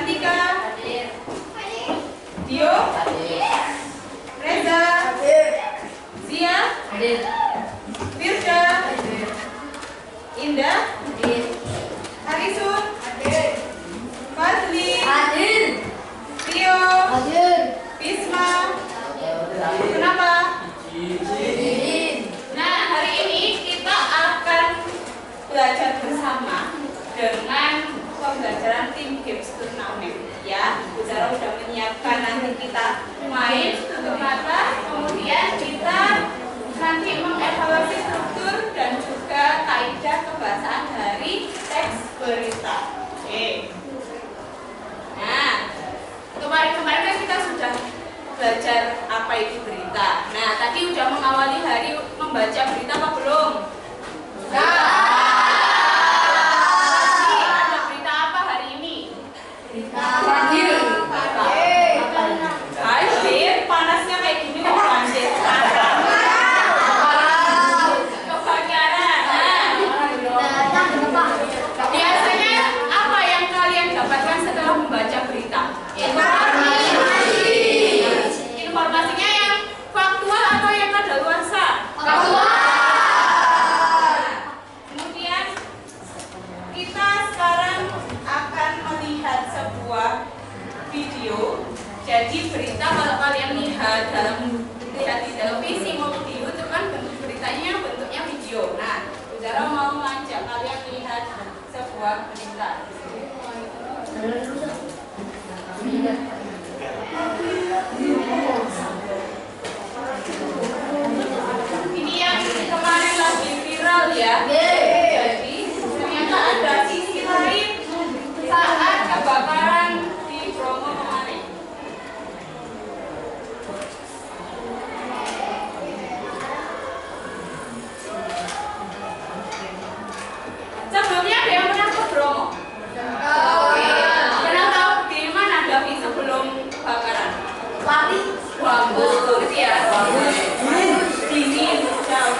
Kartika, Hadir. Dio, Hadir. Reza, Zia, Hadir. Firda, Hadir. Indah, Hadir. Harisun, Hadir. Fadli, Hadir. Rio, Hadir. Bisma. Kenapa? Hadir. Nah, hari ini kita akan belajar bersama dengan pembelajaran tim games turnamen. Ya, Bu Zara sudah menyiapkan nanti kita main untuk mata, kemudian kita nanti mengevaluasi struktur dan juga kaidah kebahasaan dari teks berita. Oke. Nah, kemarin kan kita sudah belajar apa itu berita. Nah, tadi udah mengawali hari membaca berita apa belum? Ada berita apa hari ini? Banjir. Banjir, panasnya kayak gini kok banjir. Kebakaran. Nah, biasanya apa yang kalian dapatkan setelah membaca berita? Informasinya yang faktual atau yang kadaluarsa? Kemudian kita sekarang akan melihat sebuah video. Jadi berita kalau kalian lihat di televisi maupun di YouTube kan bentuk beritanya bentuknya video. Nah, Saudara mau mengajak kalian lihat sebuah berita. Ini yang kemarin lagi viral ya. Jadi ternyata ada sisi lain saat kebakaran di Bromo kemarin. Sebelumnya ada yang pernah ke Bromo? Pernah tahu di mana Davi sebelum kebakaran? Bagus banget ya. Dingin, jauh.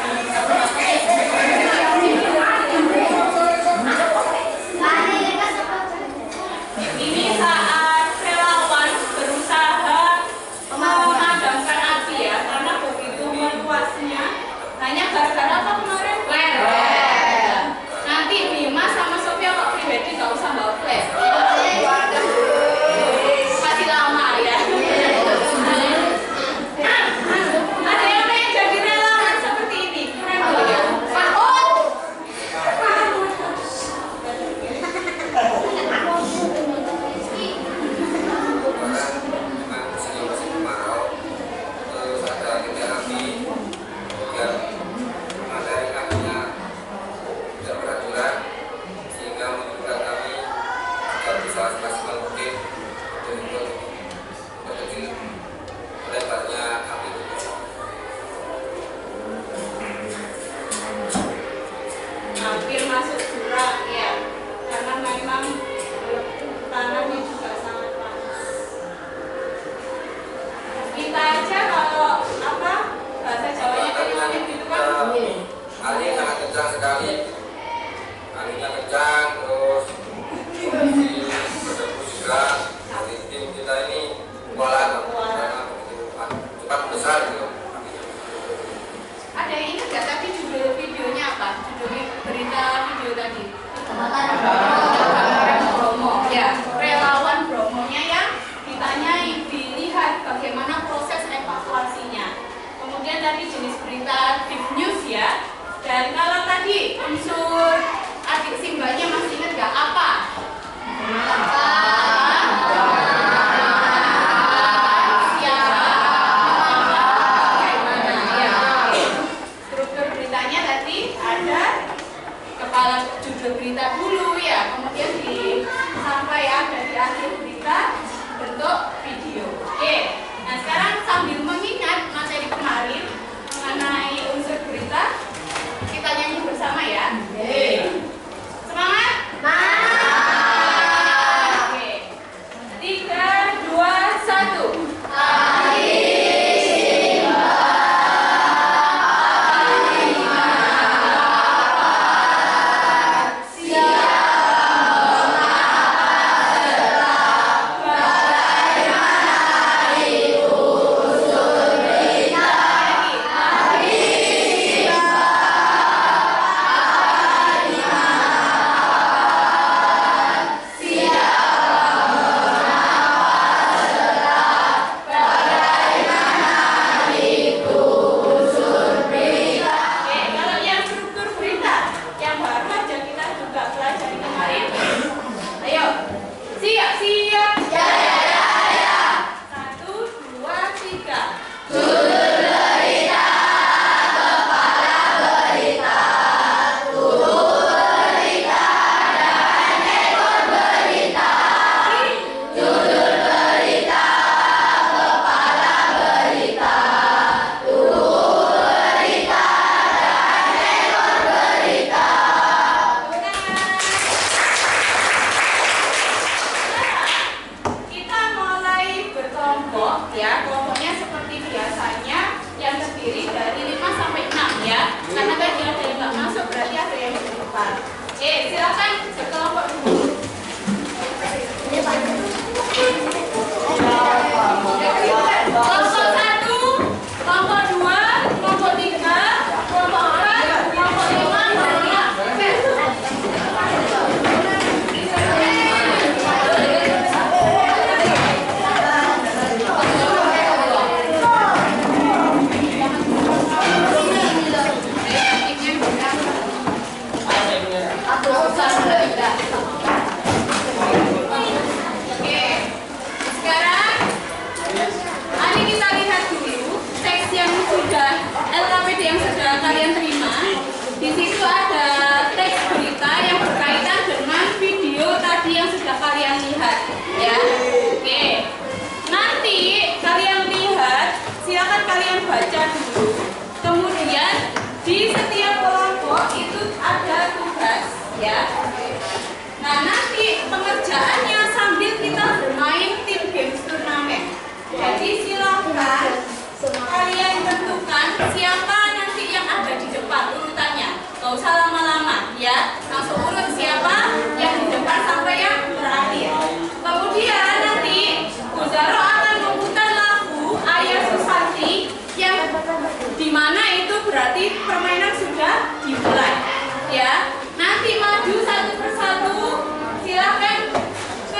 Ini saat relawan berusaha memadamkan api ya, karena begitu meluasnya. Hanya gara-gara apa kemarin? Flare. Nanti Bima sama Sofia kok pribadi nggak usah bawa flare. Masih lama ya. Ada yang pengen jadi relawan seperti ini? Keren loh ya. Musim kemarau, terus ada titik api, kemudian materi apinya tidak beraturan, sehingga menyebabkan kami tidak bisa semaksimal mungkin untuk kecil lebarnya api itu. Hampir masuk jurang ya, karena memang tanahnya juga sangat panas. Kita aja kalau apa bahasa Jawanya kenyalin gitu kan? Angin sangat kencang sekali, anginnya kencang, terus kondisi berdebu juga. Dari tim kita ini kewalahan karena begitu cepat besar gitu. Ada yang ingat nggak tadi judul videonya apa? Judul berita video tadi? Kebakaran Bromo. Ya, relawan Bromonya yang ditanyai, dilihat bagaimana proses evakuasinya. Kemudian tadi jenis berita deep news ya. Dan kalau tadi unsur adik simbanya masih ingat nggak apa? Struktur beritanya tadi ada kepala judul berita dulu ya, kemudian sampai ada di akhir berita bentuk video. Oke, nah sekarang sambil mengingat materi kemarin mengenai unsur berita, kita nyanyi lihat ya. Oke. Nanti kalian lihat, silakan kalian baca dulu. Kemudian di setiap kelompok itu ada tugas ya. Nah, nanti pengerjaannya sambil kita bermain tim games turnamen. Jadi silakan kalian tentukan siapa nanti yang ada di depan urutannya. Gak usah lama-lama ya. Langsung urut siapa yang di depan sampai yang terakhir. Kemudian nanti Bu Zaro akan memutar lagu Ayah Susanti yang dimana itu berarti permainan sudah dimulai ya. Nanti maju satu persatu, silakan ke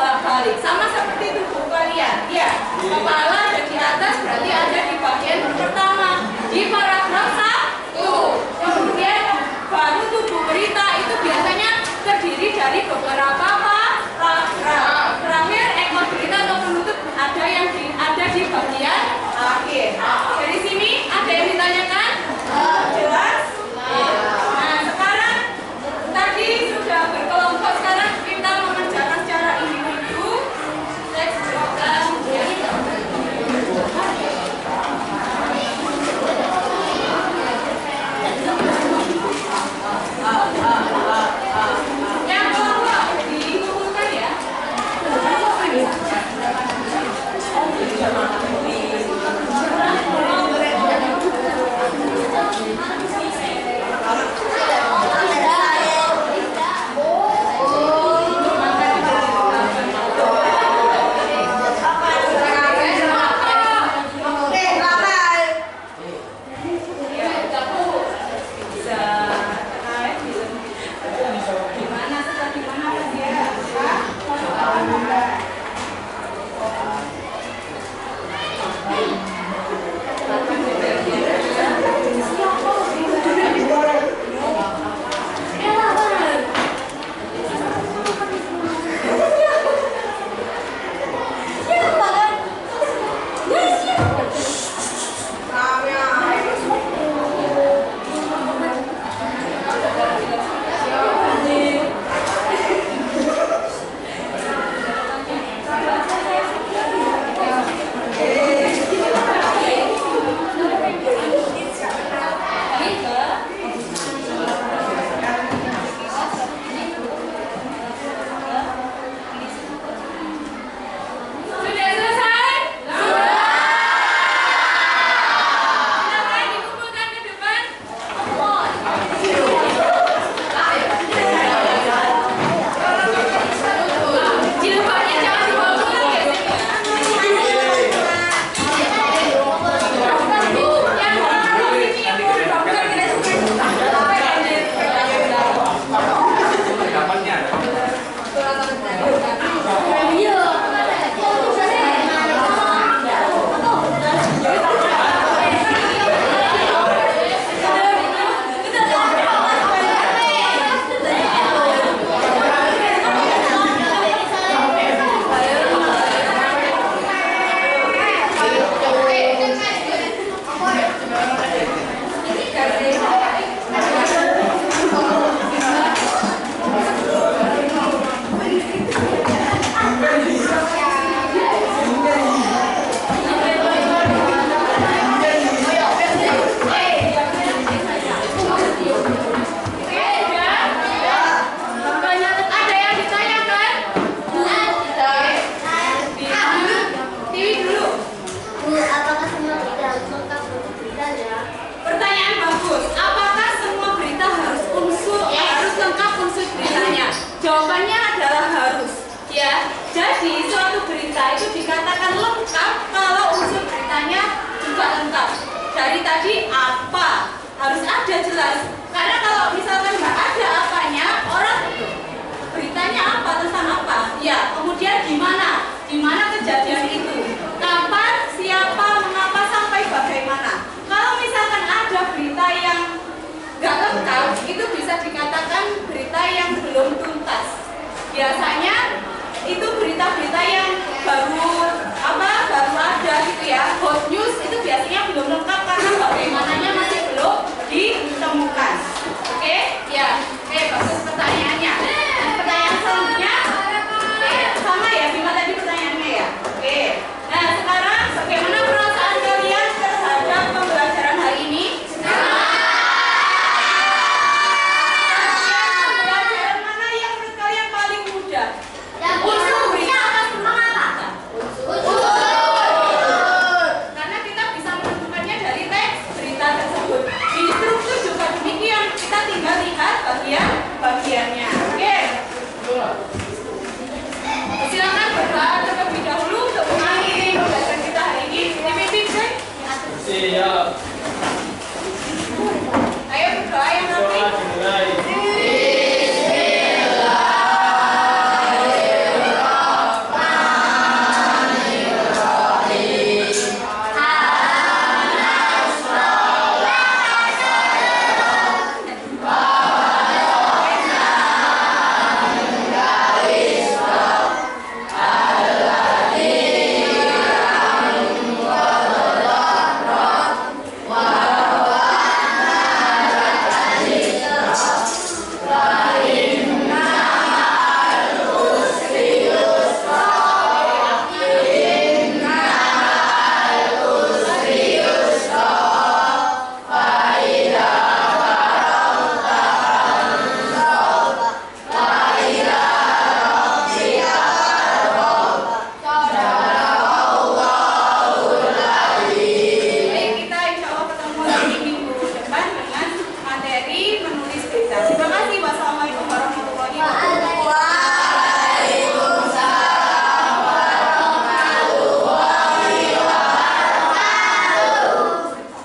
bolak-balik. Sama seperti tubuh kalian. Ya, kepala ada di atas berarti ada di bagian pertama. Di paragraf 1. Kemudian baru tubuh berita itu biasanya terdiri dari beberapa paragraf. Terakhir ekor berita atau penutup ada yang ada di bagian akhir. Dari sini ada yang ditanyakan? Jelas? Nah, sekarang tadi sudah berkelompok, sekarang kita mengerjakan secara individu. Let's go. Yang kelompok dikumpulkan ya. Jawabannya adalah harus, ya. Jadi suatu berita itu dikatakan lengkap kalau unsur beritanya juga lengkap. Dari tadi apa harus ada jelas. Karena kalau misalkan nggak ada apanya, orang beritanya apa tentang apa? Ya. Kemudian di mana kejadian itu? Kapan, siapa, mengapa, sampai bagaimana? Kalau misalkan ada berita yang nggak lengkap, itu bisa dikatakan berita yang belum tuntas. Biasanya itu berita-berita yang baru